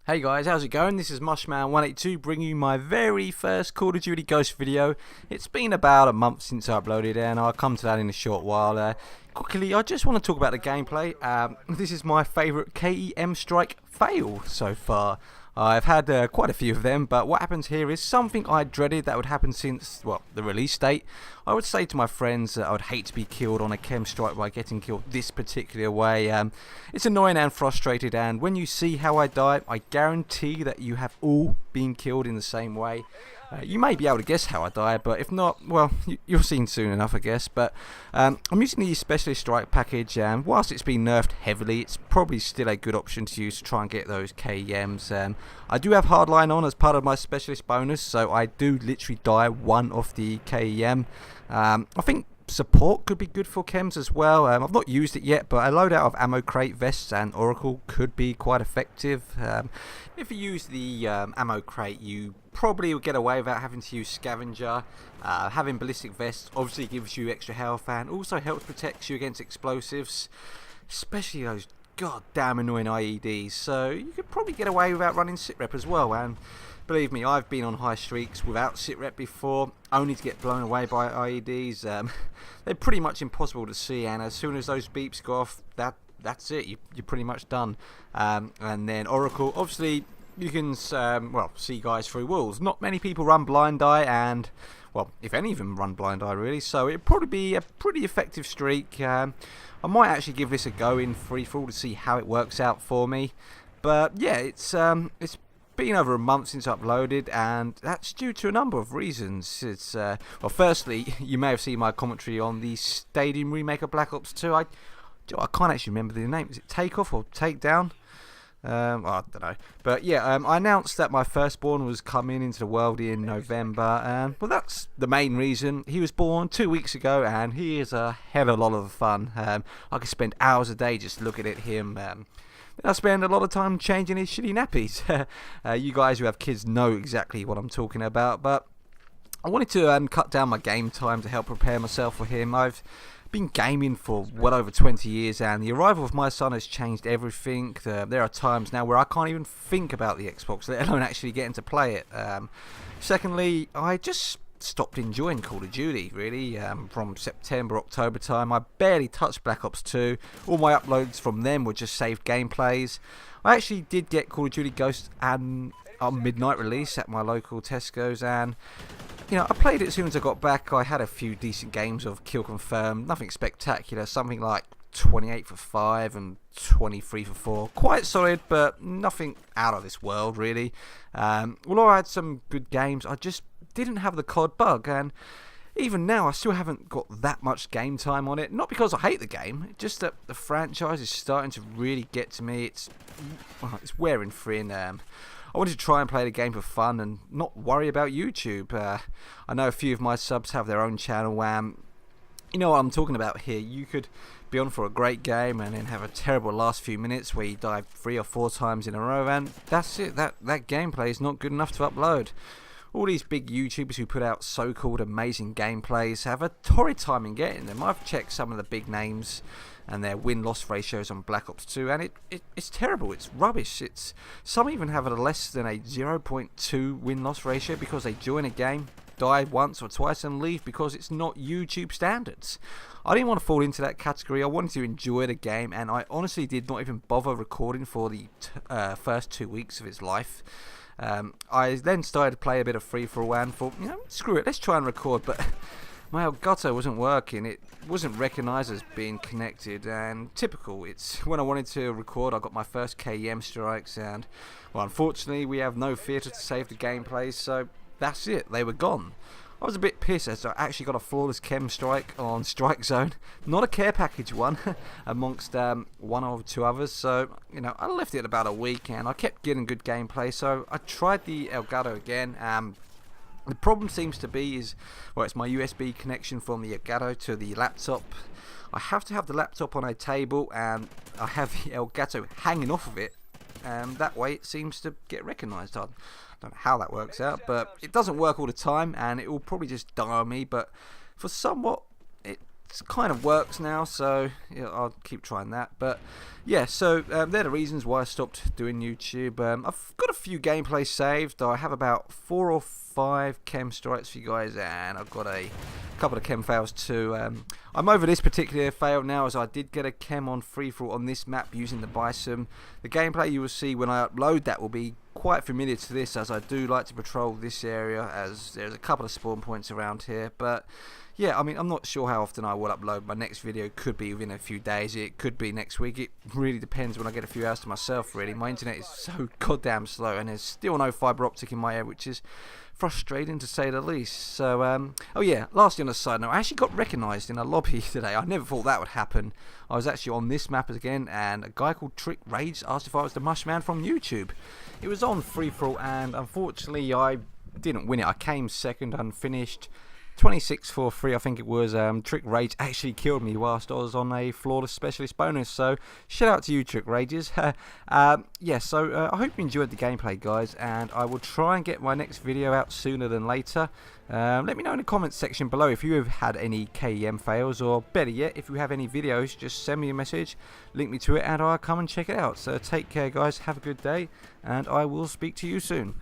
Hey guys, how's it going? This is Mushman182 bringing you my very first Call of Duty Ghost video. It's been about a month since I uploaded and I'll come to that in a short while. Quickly, I just want to talk about the gameplay. This is my favourite KEM strike fail so far. I've had quite a few of them, but what happens here is something I dreaded that would happen since, well, the release date. I would say to my friends that I would hate to be killed on a KEM strike by getting killed this particular way. It's annoying and frustrated, and when you see how I die, I guarantee that you have all been killed in the same way. You may be able to guess how I die, but if not, well, you'll see soon enough, I guess. But I'm using the Specialist Strike package, and whilst it's been nerfed heavily, it's probably still a good option to use to try and get those KEMs. I do have Hardline on as part of my Specialist bonus, so I do literally die one off the KEM. I think support could be good for chems as well. I've not used it yet, but a loadout of ammo crate vests and oracle could be quite effective. If you use the ammo crate, you probably will get away without having to use scavenger. Having ballistic vests obviously gives you extra health and also helps protect you against explosives, especially those goddamn annoying IEDs. So you could probably get away without running sitrep as well. And believe me, I've been on high streaks without sitrep before, only to get blown away by IEDs. They're pretty much impossible to see, and as soon as those beeps go off, that's it. You're pretty much done. And then oracle, obviously you can well, see guys through walls. Not many people run blind eye, and well, if any of them run blind eye really, so it'd probably be a pretty effective streak. I might actually give this a go in free for all to see how it works out for me. But yeah, it's been over a month since I uploaded, and that's due to a number of reasons. It's well, firstly, you may have seen my commentary on the Stadium remake of Black Ops 2. I can't actually remember the name. Is it Takeoff or Takedown? I don't know. But yeah, I announced that my firstborn was coming into the world in November, and well, that's the main reason. He was born 2 weeks ago, and he is a hell of a lot of fun. I could spend hours a day just looking at him. I spend a lot of time changing his shitty nappies. You guys who have kids know exactly what I'm talking about, but I wanted to cut down my game time to help prepare myself for him. I've been gaming for well over 20 years, and the arrival of my son has changed everything. There are times now where I can't even think about the Xbox, let alone actually getting to play it. Secondly, I just stopped enjoying Call of Duty really. From September, October time, I barely touched Black Ops 2. All my uploads from them were just saved gameplays. I actually did get Call of Duty Ghost on midnight release at my local Tesco's, and you know, I played it as soon as I got back. I had a few decent games of Kill Confirmed, nothing spectacular, something like 28 for 5 and 23 for 4. Quite solid, but nothing out of this world really. Although I had some good games, I just didn't have the COD bug, and even now I still haven't got that much game time on it. Not because I hate the game, just that the franchise is starting to really get to me. It's wearing thin. I wanted to try and play the game for fun and not worry about YouTube. I know a few of my subs have their own channel. You know what I'm talking about here. You could be on for a great game and then have a terrible last few minutes where you die 3 or 4 times in a row, and that's it. That gameplay is not good enough to upload. All these big YouTubers who put out so-called amazing gameplays have a torrid time in getting them. I've checked some of the big names and their win-loss ratios on Black Ops 2, and it's terrible. It's rubbish. Some even have a less than a 0.2 win-loss ratio because they join a game, die once or twice, and leave because it's not YouTube standards. I didn't want to fall into that category. I wanted to enjoy the game, and I honestly did not even bother recording for the first 2 weeks of its life. I then started to play a bit of free-for-all and thought, you know, screw it, let's try and record, but my Elgato wasn't working. It wasn't recognised as being connected, and typical. It's when I wanted to record, I got my first KEM strikes, and well, unfortunately we have no theatre to save the gameplays, so that's it, they were gone. I was a bit pissed as I actually got a flawless KEM strike on Strike Zone, not a care package one, amongst one or two others. So you know, I left it about a week and I kept getting good gameplay, so I tried the Elgato again. The problem seems to be well, it's my USB connection from the Elgato to the laptop. I have to have the laptop on a table, and I have the Elgato hanging off of it, and that way it seems to get recognised. I don't know how that works out, but it doesn't work all the time, and it will probably just die on me. But for somewhat, kind of works now, so yeah, I'll keep trying that. But yeah, so they're the reasons why I stopped doing YouTube. I've got a few gameplays saved. I have about 4 or 5 KEM strikes for you guys, and I've got a couple of KEM fails too. I'm over this particular fail now, as I did get a KEM on free-for-all on this map using the Bison. The gameplay you will see when I upload that will be quite familiar to this, as I do like to patrol this area, as there's a couple of spawn points around here. But yeah, I mean, I'm not sure how often I will upload. My next video could be within a few days, it could be next week. It really depends when I get a few hours to myself, really. My internet is so goddamn slow, and there's still no fibre optic in my area, which is frustrating to say the least. So oh yeah, lastly on a side note, I actually got recognised in a lobby today. I never thought that would happen. I was actually on this map again, and a guy called Trick Rage asked if I was the Mushman from YouTube. It was on free-for-all, and unfortunately I didn't win it. I came second, unfinished. 26-4-3, I think it was. Trick Rage actually killed me whilst I was on a flawless specialist bonus, so shout out to you, Trick Rages. Yeah, so I hope you enjoyed the gameplay, guys, and I will try and get my next video out sooner than later. Let me know in the comments section below if you have had any KEM fails, or better yet, if you have any videos, just send me a message, link me to it, and I'll come and check it out. So take care, guys, have a good day, and I will speak to you soon.